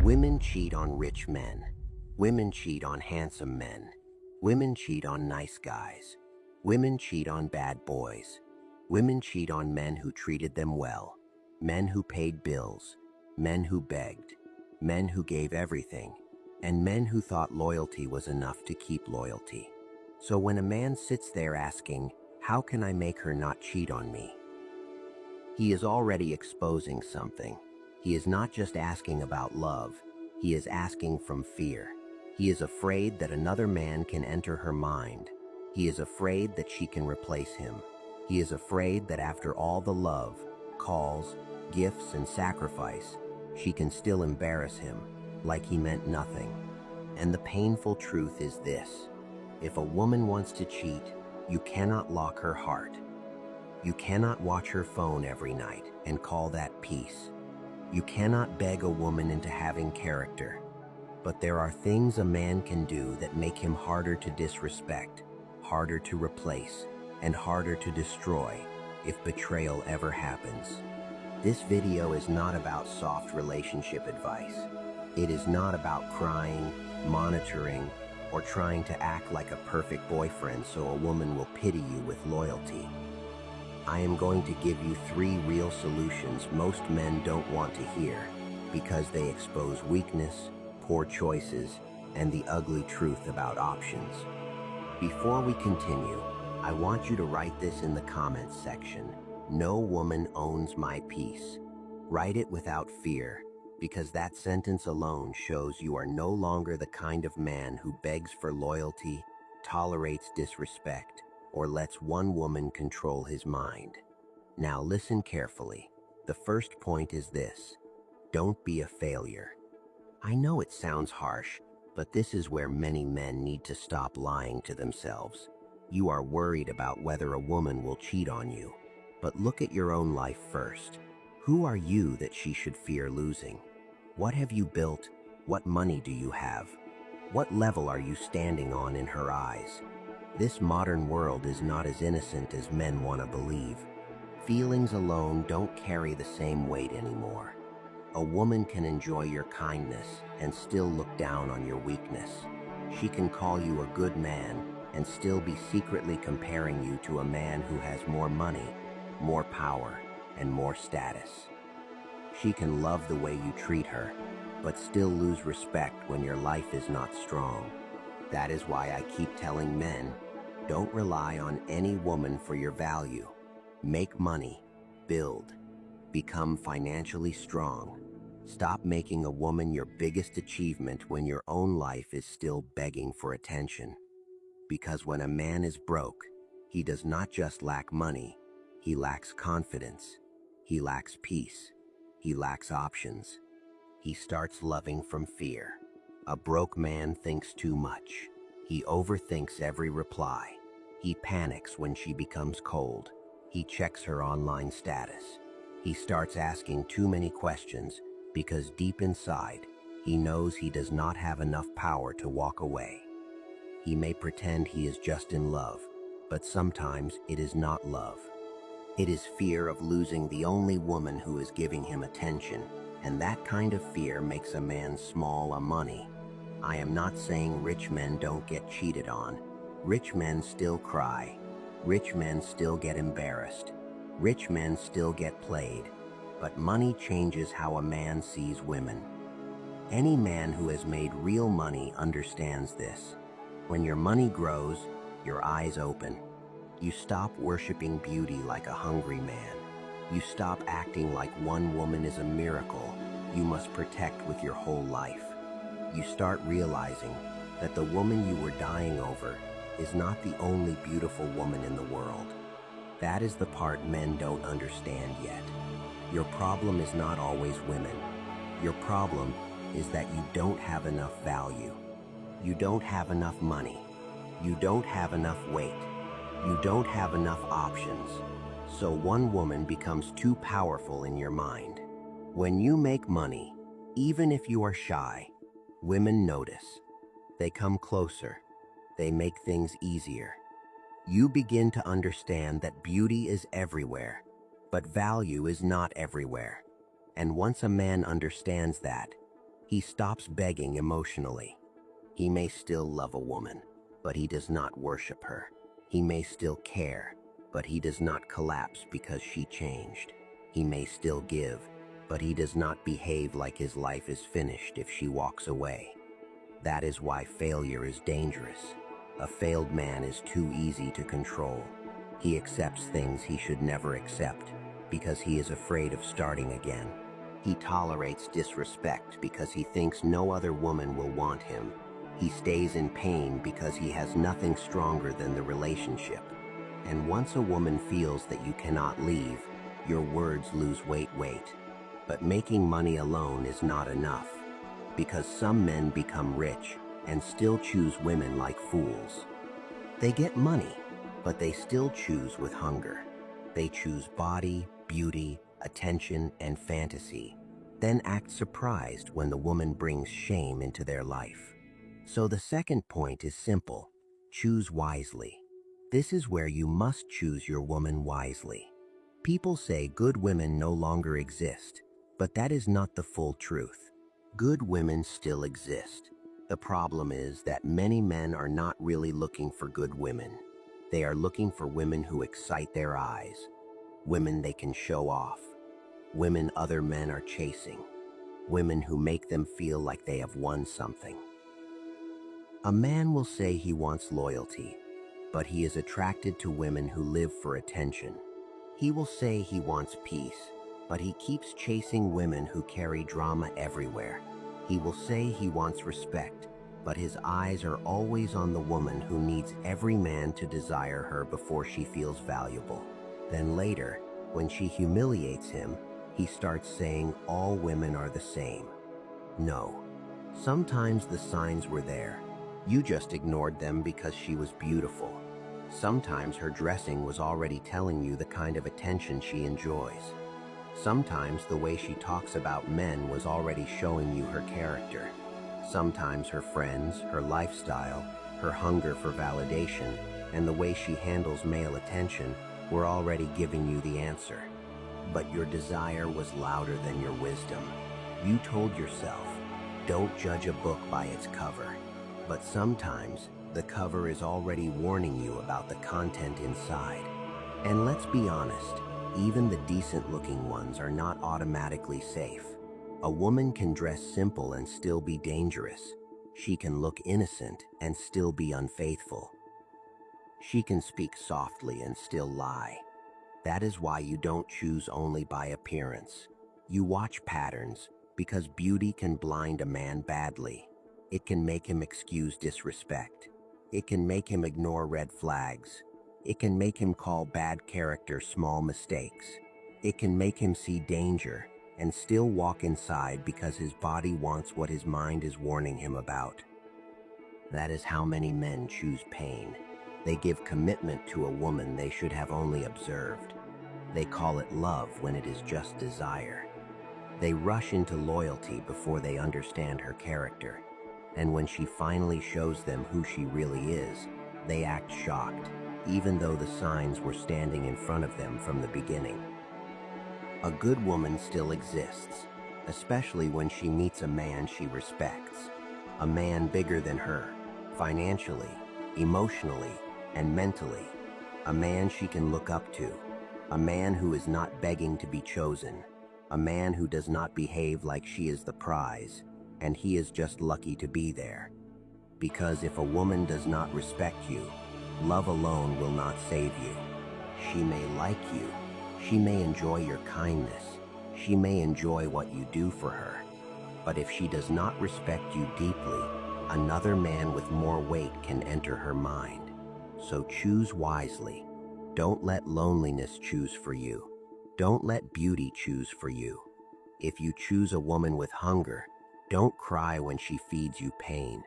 Women cheat on rich men. Women cheat on handsome men. Women cheat on nice guys. Women cheat on bad boys. Women cheat on men who treated them well. Men who paid bills. Men who begged. Men who gave everything. And men who thought loyalty was enough to keep loyalty. So when a man sits there asking, "How can I make her not cheat on me?" he is already exposing something. He is not just asking about love, he is asking from fear. He is afraid that another man can enter her mind. He is afraid that she can replace him. He is afraid that after all the love, calls, gifts, and sacrifice, she can still embarrass him, like he meant nothing. And the painful truth is this: if a woman wants to cheat, you cannot lock her heart. You cannot watch her phone every night and call that peace. You cannot beg a woman into having character. But there are things a man can do that make him harder to disrespect, harder to replace, and harder to destroy if betrayal ever happens. This video is not about soft relationship advice. It is not about crying, monitoring, or trying to act like a perfect boyfriend so a woman will pity you with loyalty. I am going to give you 3 real solutions most men don't want to hear because they expose weakness, poor choices, and the ugly truth about options. Before we continue, I want you to write this in the comments section. No woman owns my peace. Write it without fear, because that sentence alone shows you are no longer the kind of man who begs for loyalty, tolerates disrespect, or lets one woman control his mind. Now listen carefully. The first point is this: don't be a failure. I know it sounds harsh, but this is where many men need to stop lying to themselves. You are worried about whether a woman will cheat on you, but look at your own life first. Who are you that she should fear losing? What have you built? What money do you have? What level are you standing on in her eyes? This modern world is not as innocent as men want to believe. Feelings alone don't carry the same weight anymore. A woman can enjoy your kindness and still look down on your weakness. She can call you a good man and still be secretly comparing you to a man who has more money, more power, and more status. She can love the way you treat her, but still lose respect when your life is not strong. That is why I keep telling men, don't rely on any woman for your value. Make money, build, become financially strong. Stop making a woman your biggest achievement when your own life is still begging for attention. Because when a man is broke, he does not just lack money, he lacks confidence, he lacks peace, he lacks options. He starts loving from fear. A broke man thinks too much. He overthinks every reply. He panics when she becomes cold. He checks her online status. He starts asking too many questions because deep inside, he knows he does not have enough power to walk away. He may pretend he is just in love, but sometimes it is not love. It is fear of losing the only woman who is giving him attention, and that kind of fear makes a man small on money. I am not saying rich men don't get cheated on. Rich men still cry. Rich men still get embarrassed. Rich men still get played. But money changes how a man sees women. Any man who has made real money understands this. When your money grows, your eyes open. You stop worshiping beauty like a hungry man. You stop acting like one woman is a miracle you must protect with your whole life. You start realizing that the woman you were dying over is not the only beautiful woman in the world. That is the part men don't understand yet. Your problem is not always women. Your problem is that you don't have enough value. You don't have enough money. You don't have enough weight. You don't have enough options. So one woman becomes too powerful in your mind. When you make money, even if you are shy, women notice. They come closer. They make things easier. You begin to understand that beauty is everywhere, but value is not everywhere. And once a man understands that, He stops begging emotionally. He may still love a woman, but he does not worship her. He may still care, but he does not collapse because she changed. He may still give, but he does not behave like his life is finished if she walks away. That is why failure is dangerous. A failed man is too easy to control. He accepts things he should never accept because he is afraid of starting again. He tolerates disrespect because he thinks no other woman will want him. He stays in pain because he has nothing stronger than the relationship. And once a woman feels that you cannot leave, your words lose weight. But making money alone is not enough, because some men become rich and still choose women like fools. They get money, but they still choose with hunger. They choose body, beauty, attention, and fantasy, then act surprised when the woman brings shame into their life. So the second point is simple: choose wisely. This is where you must choose your woman wisely. People say good women no longer exist, but that is not the full truth. Good women still exist. The problem is that many men are not really looking for good women. They are looking for women who excite their eyes, women they can show off, women other men are chasing, women who make them feel like they have won something. A man will say he wants loyalty, but he is attracted to women who live for attention. He will say he wants peace, but he keeps chasing women who carry drama everywhere. He will say he wants respect, but his eyes are always on the woman who needs every man to desire her before she feels valuable. Then later, when she humiliates him, he starts saying all women are the same. No. Sometimes the signs were there. You just ignored them because she was beautiful. Sometimes her dressing was already telling you the kind of attention she enjoys. Sometimes the way she talks about men was already showing you her character. Sometimes her friends, her lifestyle, her hunger for validation, and the way she handles male attention were already giving you the answer. But your desire was louder than your wisdom. You told yourself, don't judge a book by its cover. But sometimes, the cover is already warning you about the content inside. And let's be honest, even the decent-looking ones are not automatically safe. A woman can dress simple and still be dangerous. She can look innocent and still be unfaithful. She can speak softly and still lie. That is why you don't choose only by appearance. You watch patterns, because beauty can blind a man badly. It can make him excuse disrespect. It can make him ignore red flags. It can make him call bad character small mistakes. It can make him see danger and still walk inside because his body wants what his mind is warning him about. That is how many men choose pain. They give commitment to a woman they should have only observed. They call it love when it is just desire. They rush into loyalty before they understand her character. And when she finally shows them who she really is, they act shocked, even though the signs were standing in front of them from the beginning. A good woman still exists, especially when she meets a man she respects, a man bigger than her, financially, emotionally, and mentally, a man she can look up to, a man who is not begging to be chosen, a man who does not behave like she is the prize, and he is just lucky to be there. Because if a woman does not respect you, love alone will not save you. She may like you, she may enjoy your kindness, she may enjoy what you do for her, but if she does not respect you deeply, another man with more weight can enter her mind. So choose wisely. Don't let loneliness choose for you. Don't let beauty choose for you. If you choose a woman with hunger, don't cry when she feeds you pain.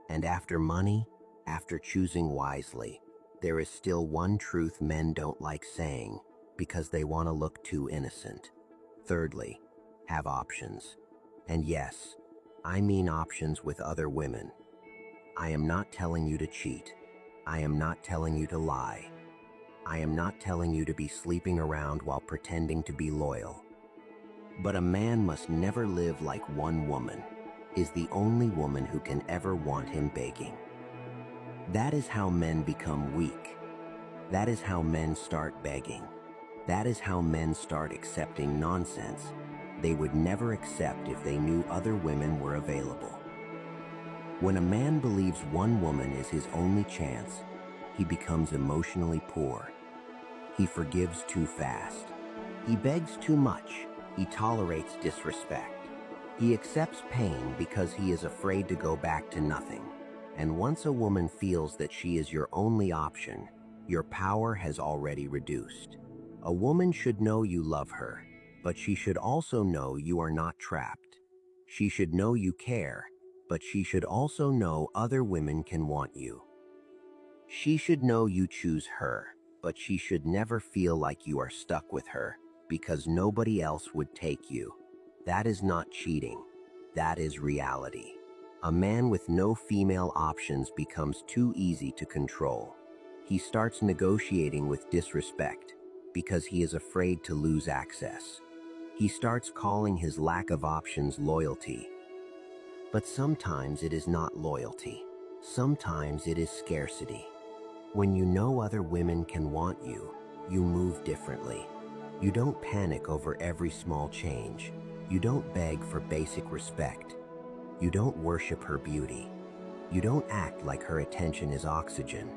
And after money, after choosing wisely, there is still one truth men don't like saying because they want to look too innocent. Thirdly, have options. And yes, I mean options with other women. I am not telling you to cheat. I am not telling you to lie. I am not telling you to be sleeping around while pretending to be loyal. But a man must never live like one woman is the only woman who can ever want him begging. That is how men become weak. That is how men start begging. That is how men start accepting nonsense they would never accept if they knew other women were available. When a man believes one woman is his only chance, he becomes emotionally poor. He forgives too fast. He begs too much. He tolerates disrespect. He accepts pain because he is afraid to go back to nothing. And once a woman feels that she is your only option, your power has already reduced. A woman should know you love her, but she should also know you are not trapped. She should know you care, but she should also know other women can want you. She should know you choose her, but she should never feel like you are stuck with her because nobody else would take you. That is not cheating. That is reality. A man with no female options becomes too easy to control. He starts negotiating with disrespect because he is afraid to lose access. He starts calling his lack of options loyalty. But sometimes it is not loyalty. Sometimes it is scarcity. When you know other women can want you, you move differently. You don't panic over every small change. You don't beg for basic respect. You don't worship her beauty. You don't act like her attention is oxygen.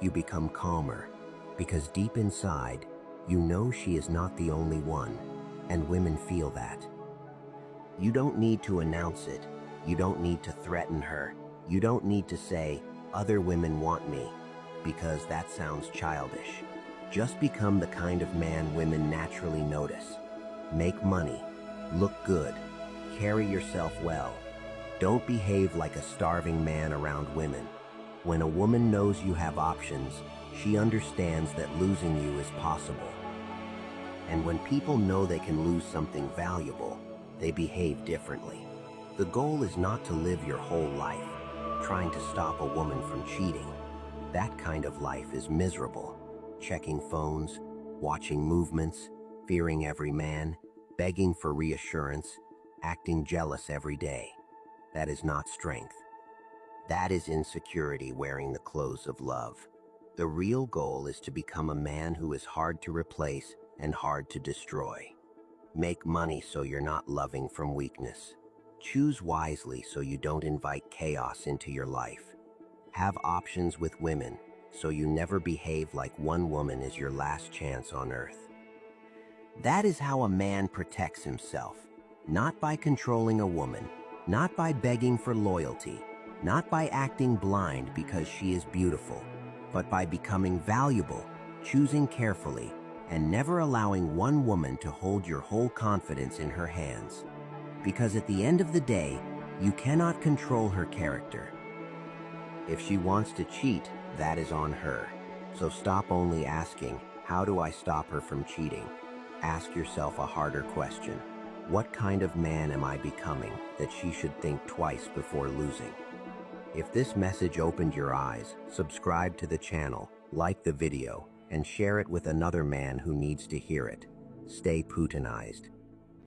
You become calmer, because deep inside, you know she is not the only one, and women feel that. You don't need to announce it. You don't need to threaten her. You don't need to say, "Other women want me," because that sounds childish. Just become the kind of man women naturally notice. Make money, look good, carry yourself well. Don't behave like a starving man around women. When a woman knows you have options, she understands that losing you is possible. And when people know they can lose something valuable, they behave differently. The goal is not to live your whole life trying to stop a woman from cheating. That kind of life is miserable. Checking phones, watching movements, fearing every man, begging for reassurance, acting jealous every day. That is not strength. That is insecurity wearing the clothes of love. The real goal is to become a man who is hard to replace and hard to destroy. Make money so you're not loving from weakness. Choose wisely so you don't invite chaos into your life. Have options with women so you never behave like one woman is your last chance on earth. That is how a man protects himself, not by controlling a woman, not by begging for loyalty, not by acting blind because she is beautiful, but by becoming valuable, choosing carefully, and never allowing one woman to hold your whole confidence in her hands. Because at the end of the day, you cannot control her character. If she wants to cheat, that is on her. So stop only asking, "How do I stop her from cheating?" Ask yourself a harder question. What kind of man am I becoming that she should think twice before losing? If this message opened your eyes, subscribe to the channel, like the video, and share it with another man who needs to hear it. Stay Putinized.